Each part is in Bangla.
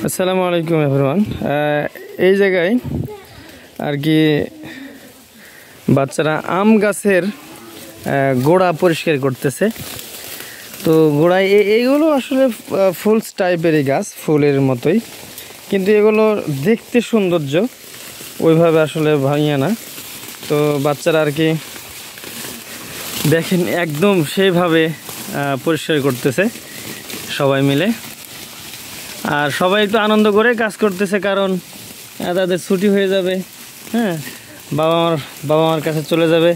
আসসালামু আলাইকুম এভরিওয়ান। এই জায়গায় আর কি বাচ্চারা আম গাছের গোড়া পরিষ্কার করতেছে। তো গোড়ায় এইগুলো আসলে ফুলস টাইপেরই গাছ, ফুলের মতোই, কিন্তু এগুলো দেখতে সৌন্দর্য ওইভাবে আসলে ভাঙিয়ে না। তো বাচ্চারা আর কি দেখেন একদম সেইভাবে পরিষ্কার করতেছে সবাই মিলে। আর সবাই একটু আনন্দ করে কাজ করতেছে, কারণ তাদের ছুটি হয়ে যাবে। হ্যাঁ, বাবা মার কাছে চলে যাবে।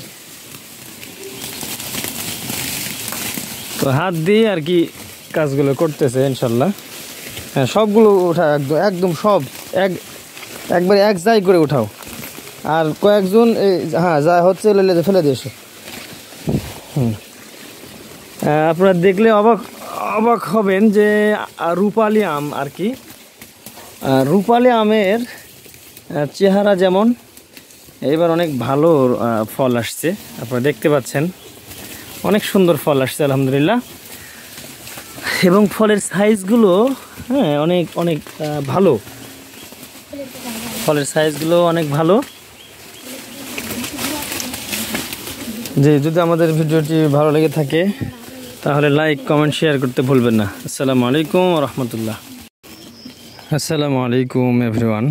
তো হাত দিয়ে আর কি কাজগুলো করতেছে ইনশাল্লাহ। হ্যাঁ, সবগুলো ওঠা একদম সব একবারে এক জায়গায় করে উঠাও। আর কয়েকজন হ্যাঁ যা হচ্ছে ফেলে দিয়েছে। আপনারা দেখলে অবাক হবেন যে রূপালী আম আর কি। রূপালী আমের চেহারা যেমন, এবার অনেক ভালো ফল আসছে। আপনারা দেখতে পাচ্ছেন অনেক সুন্দর ফল আসছে আলহামদুলিল্লাহ। এবং ফলের সাইজগুলো হ্যাঁ অনেক ভালো, ফলের সাইজগুলো অনেক ভালো। যে যদি আমাদের ভিডিওটি ভালো লেগে থাকে তাহলে লাইক, কমেন্ট, শেয়ার করতে ভুলবেন না। আসসালামু আলাইকুম ওয়া রাহমাতুল্লাহ। আসসালামু আলাইকুম এভরিওয়ান।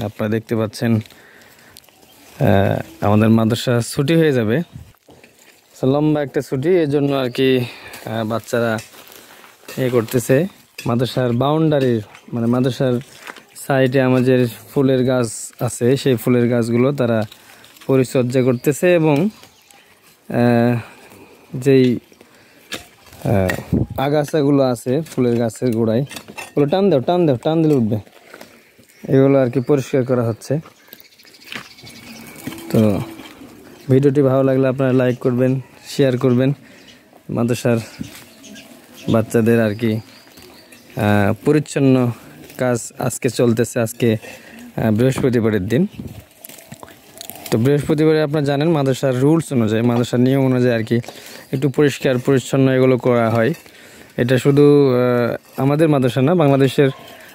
আপনারা দেখতে পাচ্ছেন আমাদের মাদ্রাসা ছুটি হয়ে যাবে, লম্বা একটা ছুটি। এর জন্য আর কি বাচ্চারা করতেছে। মাদ্রাসার বাউন্ডারির মানে মাদ্রাসার সাইডে আমাদের ফুলের গাছ আছে, সেই ফুলের গাছগুলো তারা পরিচর্যা করতেছে। এবং যেই আগাছাগুলো আছে ফুলের গাছের গোড়ায়, ওগুলো টান দিলে উঠবে, এগুলো আর কি পরিষ্কার করা হচ্ছে। তো ভিডিওটি ভালো লাগলে আপনারা লাইক করবেন, শেয়ার করবেন। মাদ্রাসার বাচ্চাদের আর কি পরিচ্ছন্ন কাজ আজকে চলতেছে। আজকে বৃহস্পতিবারের দিন। তো বৃহস্পতিবারে আপনারা জানেন মাদ্রাসার রুলস অনুযায়ী, মাদ্রাসার নিয়ম অনুযায়ী আর কি একটু পরিষ্কার পরিচ্ছন্ন এগুলো করা হয়। এটা শুধু আমাদের মাদ্রাসা না, বাংলাদেশের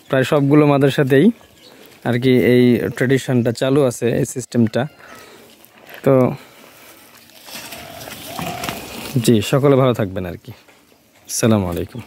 প্রায় সবগুলো মাদ্রাসাতেই আর কি এই ট্র্যাডিশনটা চালু আছে, এই সিস্টেমটা। তো জি, সকলে ভালো থাকবেন আর কি। আসসালামু আলাইকুম।